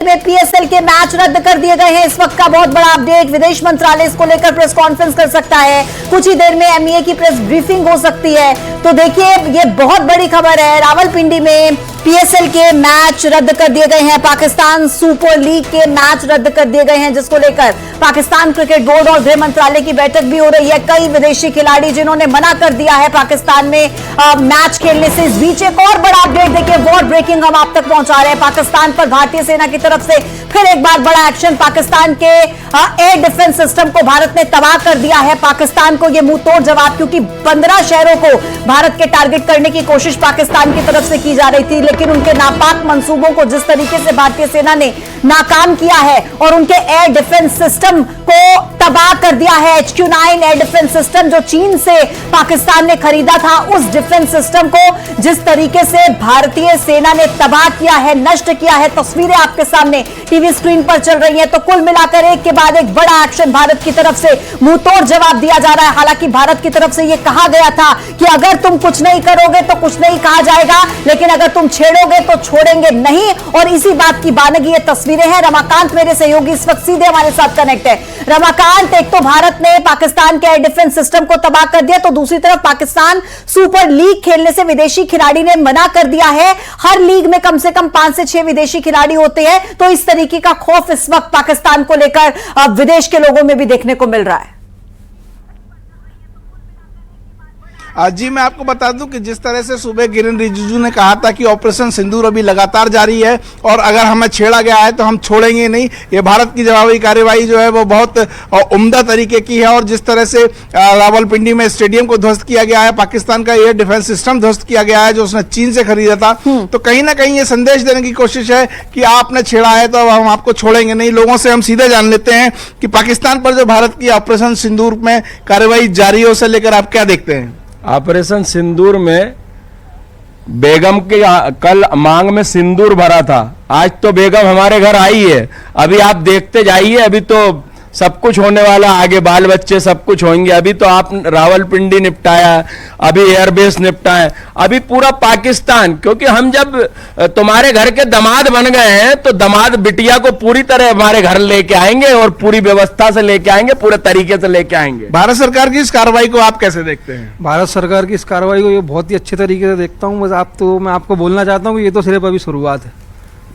में पीएसएल के मैच रद्द कर दिए गए हैं। इस वक्त का बहुत बड़ा अपडेट, विदेश मंत्रालय इसको लेकर प्रेस कॉन्फ्रेंस कर सकता है। कुछ ही देर में एमईए की प्रेस ब्रीफिंग हो सकती है। तो देखिए, ये बहुत बड़ी खबर है। रावलपिंडी में पीएसएल के मैच रद्द कर दिए गए हैं। पाकिस्तान सुपर लीग के मैच रद्द कर दिए गए हैं, जिसको लेकर पाकिस्तान क्रिकेट बोर्ड और गृह मंत्रालय की बैठक भी हो रही है। कई विदेशी खिलाड़ी जिन्होंने मना कर दिया है पाकिस्तान में मैच खेलने से। इस बीच एक और बड़ा अपडेट देखिए, वॉर ब्रेकिंग हम आप तक पहुंचा रहे हैं। पाकिस्तान पर भारतीय सेना की तरफ से फिर एक बार बड़ा एक्शन। पाकिस्तान के एयर डिफेंस सिस्टम को भारत ने तबाह कर दिया है। पाकिस्तान को यह मुंहतोड़ जवाब, क्योंकि 15 शहरों को भारत के टारगेट करने की कोशिश पाकिस्तान की तरफ से की जा रही थी, लेकिन उनके नापाक मंसूबों को जिस तरीके से भारतीय सेना ने नाकाम किया है और उनके एयर डिफेंस सिस्टम को तबाह कर दिया है। HQ-9 एयर डिफेंस सिस्टम जो चीन से पाकिस्तान ने खरीदा था, उस डिफेंस सिस्टम को जिस तरीके से भारतीय सेना ने तबाह किया है, नष्ट किया है, तस्वीरें आपके सामने टीवी स्क्रीन पर चल रही हैं। तो कुल मिलाकर एक के बाद एक बड़ा एक्शन भारत की तरफ से मुंहतोड़ जवाब दिया जा रहा है। हालांकि भारत की तरफ से यह कहा गया था कि अगर तुम कुछ नहीं करोगे तो कुछ नहीं कहा जाएगा, लेकिन अगर तुम छेड़ोगे तो छोड़ेंगे नहीं। और इसी बात की बानगी ये तस्वीरें हैं। रमाकांत मेरे सहयोगी इस वक्त सीधे हमारे साथ कनेक्ट है। रमाकांत, एक तो भारत ने पाकिस्तान के एयर डिफेंस सिस्टम को तबाह कर दिया, तो दूसरी तरफ पाकिस्तान सुपर लीग खेलने से विदेशी खिलाड़ी ने मना कर दिया है। हर लीग में कम से कम 5 से 6 विदेशी खिलाड़ी होते हैं। तो इस तरीके का खौफ इस वक्त पाकिस्तान को लेकर विदेश के लोगों में भी देखने को मिल रहा है। जी, मैं आपको बता दूं कि जिस तरह से सुबह किरण रिजिजू ने कहा था कि ऑपरेशन सिंदूर अभी लगातार जारी है और अगर हमें छेड़ा गया है तो हम छोड़ेंगे नहीं। ये भारत की जवाबी कार्रवाई जो है वो बहुत उम्दा तरीके की है। और जिस तरह से रावलपिंडी में स्टेडियम को ध्वस्त किया गया है, पाकिस्तान का एयर डिफेंस सिस्टम ध्वस्त किया गया है जो उसने चीन से खरीदा था, तो कहीं ना कहीं ये संदेश देने की कोशिश है कि आपने छेड़ा है तो हम आपको छोड़ेंगे नहीं। लोगों से हम सीधे जान लेते हैं कि पाकिस्तान पर जो भारत की ऑपरेशन सिंदूर में कार्रवाई जारी है, उसे लेकर आप क्या देखते हैं? ऑपरेशन सिंदूर में बेगम के कल मांग में सिंदूर भरा था, आज तो बेगम हमारे घर आई है। अभी आप देखते जाइए, अभी तो सब कुछ होने वाला, आगे बाल बच्चे सब कुछ होंगे। अभी तो आप रावलपिंडी निपटाया, अभी एयरबेस निपटाया, अभी पूरा पाकिस्तान। क्योंकि हम जब तुम्हारे घर के दामाद बन गए हैं तो दामाद बिटिया को पूरी तरह हमारे घर लेके आएंगे और पूरी व्यवस्था से लेके आएंगे, पूरे तरीके से लेके आएंगे। भारत सरकार की इस कार्रवाई को आप कैसे देखते हैं? भारत सरकार की इस कार्रवाई को ये बहुत ही अच्छे तरीके से देखता हूँ। बस मैं आपको बोलना चाहता हूँ कि ये तो सिर्फ अभी शुरुआत है,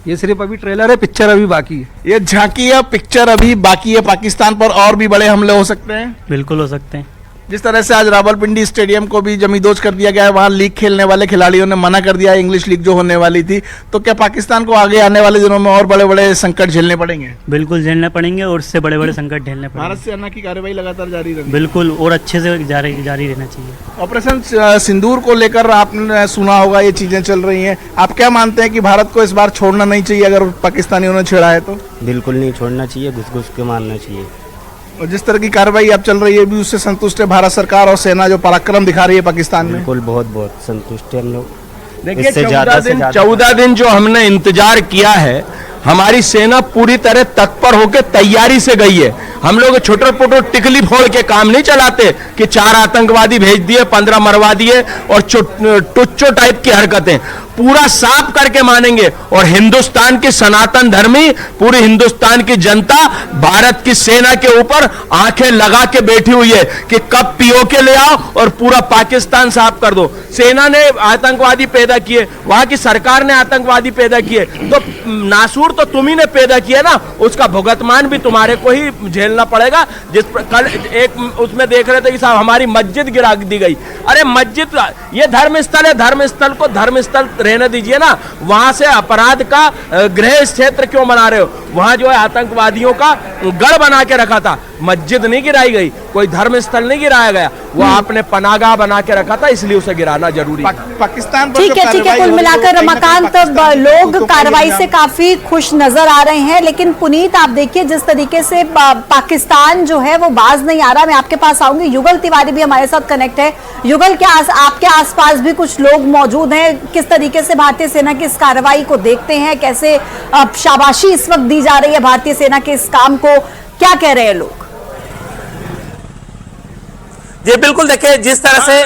ये सिर्फ अभी ट्रेलर है, पिक्चर अभी बाकी है। ये झांकी है, पिक्चर अभी बाकी है। पाकिस्तान पर और भी बड़े हमले हो सकते हैं। बिल्कुल हो सकते हैं। जिस तरह से आज रावलपिंडी स्टेडियम को भी जमींदोज कर दिया गया है, वहां लीग खेलने वाले खिलाड़ियों ने मना कर दिया है, इंग्लिश लीग जो होने वाली थी। तो क्या पाकिस्तान को आगे आने वाले दिनों में और बड़े बड़े संकट झेलने पड़ेंगे? बिल्कुल झेलने पड़ेंगे और उससे बड़े बड़े संकट झेलने पड़ेंगे। भारत सेना की कार्रवाई लगातार जारी रहेगी। बिल्कुल, और अच्छे से जारी रहना चाहिए। ऑपरेशन सिंदूर को लेकर आपने सुना होगा, ये चीजें चल रही हैं। आप क्या मानते हैं कि भारत को इस बार छोड़ना नहीं चाहिए अगर पाकिस्तानियों ने छेड़ा है तो? बिल्कुल नहीं छोड़ना चाहिए, घुस घुस के मारना चाहिए। और जिस तरह की कार्रवाई अब चल रही है भी उससे संतुष्ट है भारत सरकार और सेना जो पराक्रम दिखा रही है पाकिस्तान में? बिल्कुल, बहुत बहुत संतुष्ट है हम लोग। देखिए, 14 दिन जो हमने इंतजार किया है, हमारी सेना पूरी तरह तत्पर होकर तैयारी से गई है। हम लोग छोटे पोटो टिकली फोड़ के काम नहीं चलाते कि 4 आतंकवादी भेज दिए, 15 मरवा दिए और टुच्चो टाइप की हरकतें। पूरा साफ करके मानेंगे। और हिंदुस्तान की सनातन धर्मी, पूरी हिंदुस्तान की जनता भारत की सेना के ऊपर आंखें लगा के बैठी हुई है कि कब पीओके ले आओ और पूरा पाकिस्तान साफ कर दो। सेना ने आतंकवादी पैदा किए, वहां की सरकार ने आतंकवादी पैदा किए, तो नासूर तो तुम ही ने पैदा किया ना, उसका भुगतान भी तुम्हारे को ही झेलना पड़ेगा। जिस कल एक उसमें देख रहे थे कि साहब हमारी मस्जिद गिरा दी गई। अरे मस्जिद ये धर्म स्थल है, धर्म स्थल को धर्म स्थल रहने दीजिए ना। वहां से अपराध का गृह क्षेत्र क्यों बना रहे हो? वहां जो है आतंकवादियों का गढ़ बना के रखा था। मस्जिद नहीं गिराई गई, कोई धर्म स्थल नहीं गिराया गया, वो आपने पनागाह बना के रखा था, इसलिए उसे गिराना जरूरी है। पाकिस्तान ठीक है। कुल मिलाकर रमाकांत, लोग कार्रवाई से काफी खुश नजर आ रहे हैं, लेकिन पुनीत आप देखिए जिस तरीके से पाकिस्तान जो है वो बाज नहीं आ रहा। मैं आपके पास आऊंगी, युगल तिवारी भी हमारे साथ कनेक्ट है। युगल, क्या आपके आसपास भी कुछ लोग मौजूद हैं? किस तरीके से भारतीय सेना की इस कार्रवाई को देखते हैं? कैसे शाबाशी इस वक्त दी जा रही है भारतीय सेना के इस काम को? क्या कह रहे हैं लोग? जी बिल्कुल, देखिए जिस तरह से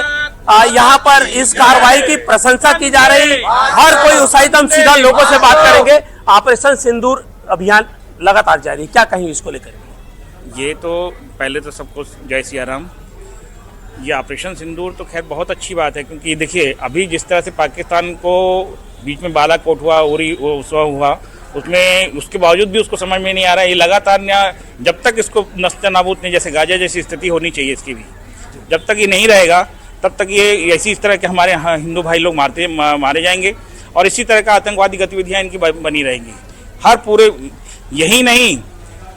यहाँ पर इस कार्रवाई की प्रशंसा की जा रही, हर कोई उत्साहित। हम सीधा लोगों से बात करेंगे। ऑपरेशन सिंदूर अभियान लगातार जारी है, क्या कहेंगे इसको लेकर? ये तो पहले तो सबको जय सिया राम। ये ऑपरेशन सिंदूर तो खैर बहुत अच्छी बात है, क्योंकि देखिए अभी जिस तरह से पाकिस्तान को बीच में बालाकोट हुआ, उरी हुआ, उसमें उसके बावजूद भी उसको समझ में नहीं आ रहा है। ये लगातार जब तक इसको नस्ते नाबूद नहीं, जैसे गाजा जैसी स्थिति होनी चाहिए इसकी भी, जब तक ये नहीं रहेगा तब तक ये ऐसी इस तरह के हमारे हिंदू भाई लोग मारे जाएंगे और इसी तरह का आतंकवादी गतिविधियां इनकी बनी रहेंगी। हर पूरे यही नहीं,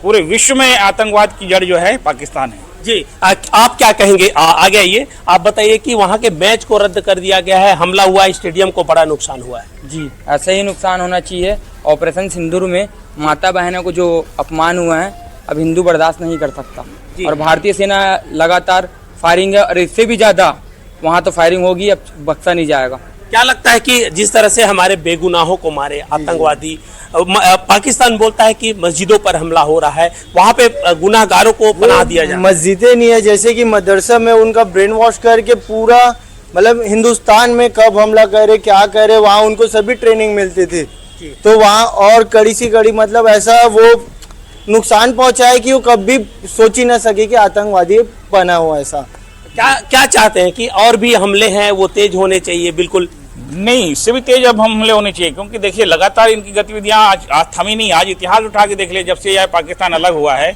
पूरे विश्व में आतंकवाद की जड़ जो है पाकिस्तान है। जी आप क्या कहेंगे? आगे आइए, आप बताइए कि वहाँ के मैच को रद्द कर दिया गया है, हमला हुआ है, स्टेडियम को बड़ा नुकसान हुआ है। जी ऐसा ही नुकसान होना चाहिए। ऑपरेशन सिंदूर में माता बहनों को जो अपमान हुआ है अब हिंदू बर्दाश्त नहीं कर सकता, और भारतीय सेना लगातार फायरिंग है, और इससे भी ज्यादा वहाँ तो फायरिंग होगी, अब बख्शा नहीं जाएगा। क्या लगता है कि जिस तरह से हमारे बेगुनाहों को मारे आतंकवादी, पाकिस्तान बोलता है कि मस्जिदों पर हमला हो रहा है, वहाँ पे गुनाहगारों को पनाह दिया जाए। मस्जिदें नहीं है, जैसे कि मदरसा में उनका ब्रेन वॉश करके पूरा मतलब हिंदुस्तान में कब हमला करे क्या करे, वहाँ उनको सभी ट्रेनिंग मिलती थी, तो वहाँ और कड़ी सी कड़ी मतलब ऐसा वो नुकसान पहुँचाए कि वो कभी सोच ही ना सके कि आतंकवादी बना हुआ ऐसा। क्या चाहते हैं कि और भी हमले हैं वो तेज होने चाहिए? बिल्कुल नहीं, इससे भी तेज अब हमले होने चाहिए, क्योंकि देखिए लगातार इनकी गतिविधियां आज थमी नहीं। आज इतिहास उठा के देख ले, जब से यह पाकिस्तान अलग हुआ है,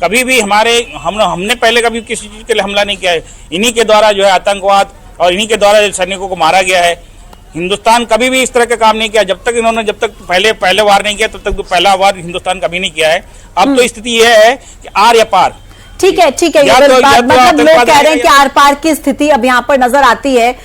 कभी भी हमने पहले कभी किसी चीज के लिए हमला नहीं किया है। इन्हीं के द्वारा जो है आतंकवाद और इन्हीं के द्वारा सैनिकों को मारा गया है। हिंदुस्तान कभी भी इस तरह का काम नहीं किया। जब तक पहले वार नहीं किया, तब तक पहला वार हिंदुस्तान कभी नहीं किया है। अब तो स्थिति यह है कि आर या पार। ठीक है ये मतलब लोग कह रहे हैं कि आर पार की स्थिति अब यहाँ पर नजर आती है।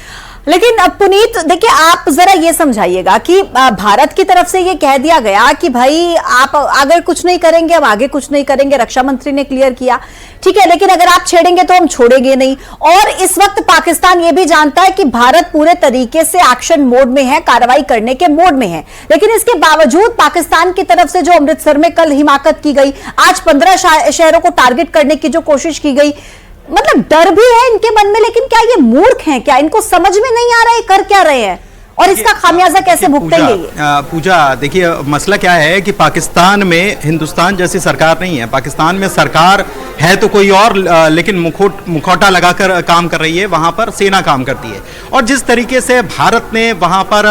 लेकिन अब पुनीत देखिए, आप जरा ये समझाइएगा कि भारत की तरफ से ये कह दिया गया कि भाई आप अगर कुछ नहीं करेंगे, हम आगे कुछ नहीं करेंगे, रक्षा मंत्री ने क्लियर किया, ठीक है, लेकिन अगर आप छेड़ेंगे तो हम छोड़ेंगे नहीं। और इस वक्त पाकिस्तान ये भी जानता है कि भारत पूरे तरीके से एक्शन मोड में है, कार्रवाई करने के मोड में है, लेकिन इसके बावजूद पाकिस्तान की तरफ से जो अमृतसर में कल हिमाकत की गई, आज 15 शहरों को टारगेट करने की जो कोशिश की गई, मतलब डर भी है इनके मन में, लेकिन क्या ये मूर्ख हैं? क्या इनको समझ में नहीं आ रहा है कर क्या रहे हैं, और इसका खामियाजा कैसे भुगतेंगे? पूजा देखिए, मसला क्या है कि पाकिस्तान में हिंदुस्तान जैसी सरकार नहीं है। पाकिस्तान में सरकार है तो कोई और, लेकिन मुखौटा लगाकर काम कर रही है, वहां पर सेना काम करती है। और जिस तरीके से भारत ने वहां पर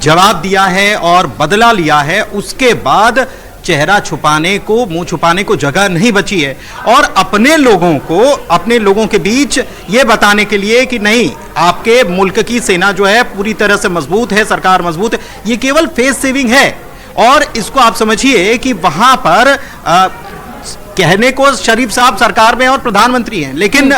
जवाब दिया है और बदला लिया है, उसके बाद चेहरा छुपाने को, मुंह छुपाने को जगह नहीं बची है। और अपने लोगों के बीच ये बताने के लिए कि नहीं, आपके मुल्क की सेना जो है पूरी तरह से मजबूत है, सरकार मजबूत है, ये केवल फेस सेविंग है। और इसको आप समझिए कि वहां पर कहने को शरीफ साहब सरकार में और प्रधानमंत्री हैं, लेकिन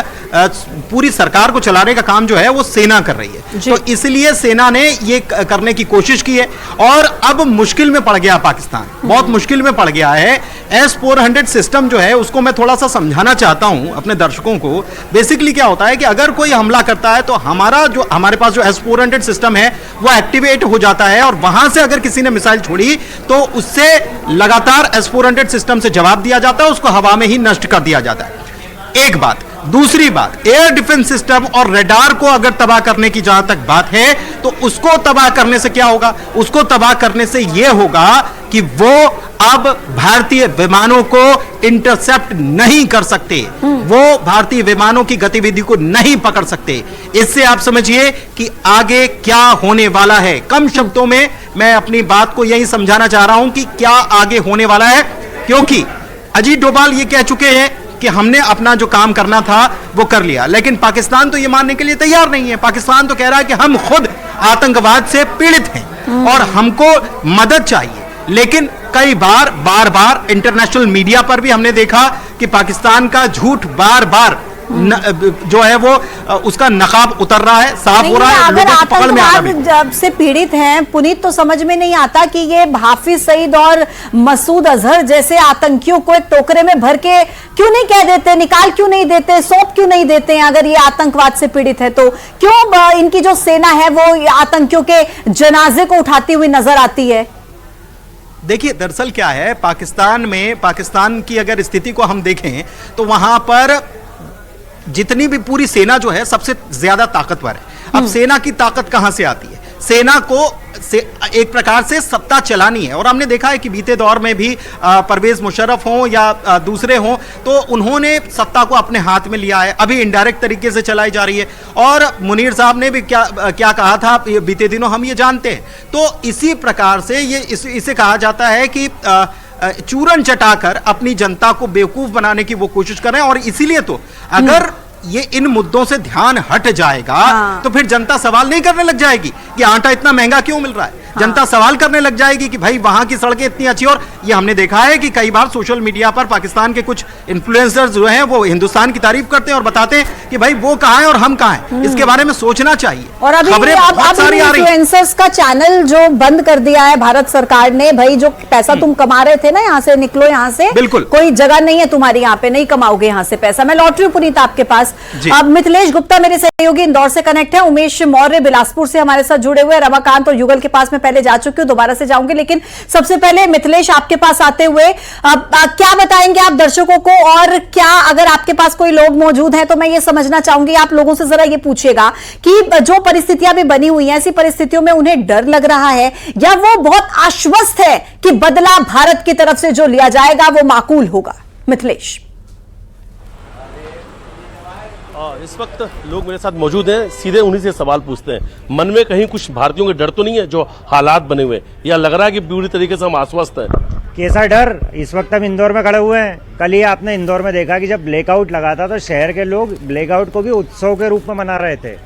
पूरी सरकार को चलाने का काम जो है वो सेना कर रही है। तो इसलिए सेना ने ये करने की कोशिश की है, और अब मुश्किल में पड़ गया पाकिस्तान, बहुत मुश्किल में पड़ गया है। S-400 सिस्टम जो है उसको मैं थोड़ा सा समझाना चाहता हूं अपने दर्शकों को। बेसिकली क्या होता है कि अगर कोई हमला करता है तो हमारे पास जो S-400 सिस्टम है वो एक्टिवेट हो जाता है, और वहां से अगर किसी ने मिसाइल छोड़ी तो उससे लगातार S-400 सिस्टम से जवाब दिया जाता है, उसको हवा में ही नष्ट कर दिया जाता है। एक बात। दूसरी बात, एयर डिफेंस सिस्टम और रडार को अगर तबाह करने की जहां तक बात है, तो उसको तबाह करने से क्या होगा? उसको तबाह करने से यह होगा कि वो अब भारतीय विमानों को इंटरसेप्ट नहीं कर सकते, वो भारतीय विमानों की गतिविधि को नहीं पकड़ सकते। इससे आप समझिए कि आगे क्या होने वाला है। कम शब्दों में मैं अपनी बात को यही समझाना चाह रहा हूं कि क्या आगे होने वाला है, क्योंकि अजीत डोभाल ये कह चुके हैं कि हमने अपना जो काम करना था वो कर लिया, लेकिन पाकिस्तान तो ये मानने के लिए तैयार नहीं है। पाकिस्तान तो कह रहा है कि हम खुद आतंकवाद से पीड़ित हैं और हमको मदद चाहिए। लेकिन कई बार बार इंटरनेशनल मीडिया पर भी हमने देखा कि पाकिस्तान का झूठ बार बार जो है वो उसका नकाब उतर रहा है, साफ हो रहा है। अगर आतंकवाद से पीड़ित हैं पुनीत, तो समझ में नहीं आता कि ये हाफिज सईद और मसूद अजहर जैसे आतंकियों को एक टोकरे में भर के क्यों नहीं कह देते, निकाल क्यों नहीं देते, सौंप क्यों नहीं देते हैं? अगर ये आतंकवाद से पीड़ित है तो क्यों इनकी जो सेना है वो आतंकियों के जनाजे को उठाती हुई नजर आती है? देखिए, दरअसल क्या है, पाकिस्तान की अगर स्थिति को हम देखें तो वहां पर जितनी भी पूरी सेना जो है सबसे ज्यादा ताकतवर है। अब सेना की ताकत कहां से आती है? सेना को से एक प्रकार से सत्ता चलानी है। और हमने देखा है कि बीते दौर में भी परवेज मुशर्रफ हों या दूसरे हों, तो उन्होंने सत्ता को अपने हाथ में लिया है, अभी इनडायरेक्ट तरीके से चलाई जा रही है। और मुनीर साहब ने भी क्या कहा था बीते दिनों, हम ये जानते हैं। तो इसी प्रकार से इसे कहा जाता है कि चूरन चटाकर अपनी जनता को बेवकूफ बनाने की वो कोशिश कर रहे हैं। और इसीलिए तो अगर ये इन मुद्दों से ध्यान हट जाएगा तो फिर जनता सवाल नहीं करने लग जाएगी कि आटा इतना महंगा क्यों मिल रहा है। जनता सवाल करने लग जाएगी कि भाई वहां की सड़कें इतनी अच्छी। और ये हमने देखा है कि कई बार सोशल मीडिया पर पाकिस्तान के कुछ इन्फ्लुएंसर्स जो हैं वो हिंदुस्तान की तारीफ करते हैं और बताते हैं कि भाई वो कहाँ है और हम कहाँ हैं। इसके बारे में सोचना चाहिए। और अभी इन्फ्लुएंसर्स का चैनल जो बंद कर दिया है भारत सरकार ने, भाई जो पैसा तुम कमा रहे थे ना, यहाँ से निकलो, यहाँ से बिल्कुल कोई जगह नहीं है तुम्हारी, यहाँ पे नहीं कमाओगे यहाँ से पैसा। मैं लौट रही हूँ पुनीत आपके पास। अब मिथिलेश गुप्ता मेरे सहयोगी इंदौर से कनेक्ट है, उमेश मौर्य बिलासपुर से हमारे साथ जुड़े हुए, रमाकांत और युगल के पास में पहले जा चुकी हूँ, दोबारा से जाऊंगी। लेकिन सबसे पहले मिथिलेश आपके पास आते हुए क्या बताएंगे आप दर्शकों को, और क्या अगर आपके पास कोई लोग मौजूद हैं तो मैं ये समझना चाहूंगी, आप लोगों से जरा ये पूछिएगा कि जो परिस्थितियां भी बनी हुई हैं, ऐसी परिस्थितियों में उन्हें डर लग रहा है या वो बहुत आश्वस्त है कि बदला भारत की तरफ से जो लिया जाएगा वो माकूल होगा। मिथिलेश। इस वक्त लोग मेरे साथ मौजूद हैं, सीधे उन्हीं से सवाल पूछते हैं। मन में कहीं कुछ भारतीयों के डर तो नहीं है जो हालात बने हुए, या लग रहा है कि पूरी तरीके से हम आश्वस्त हैं? कैसा डर? इस वक्त हम इंदौर में खड़े हुए हैं। कल ही आपने इंदौर में देखा कि जब ब्लैकआउट लगा था तो शहर के लोग ब्लैकआउट को भी उत्सव के रूप में मना रहे थे।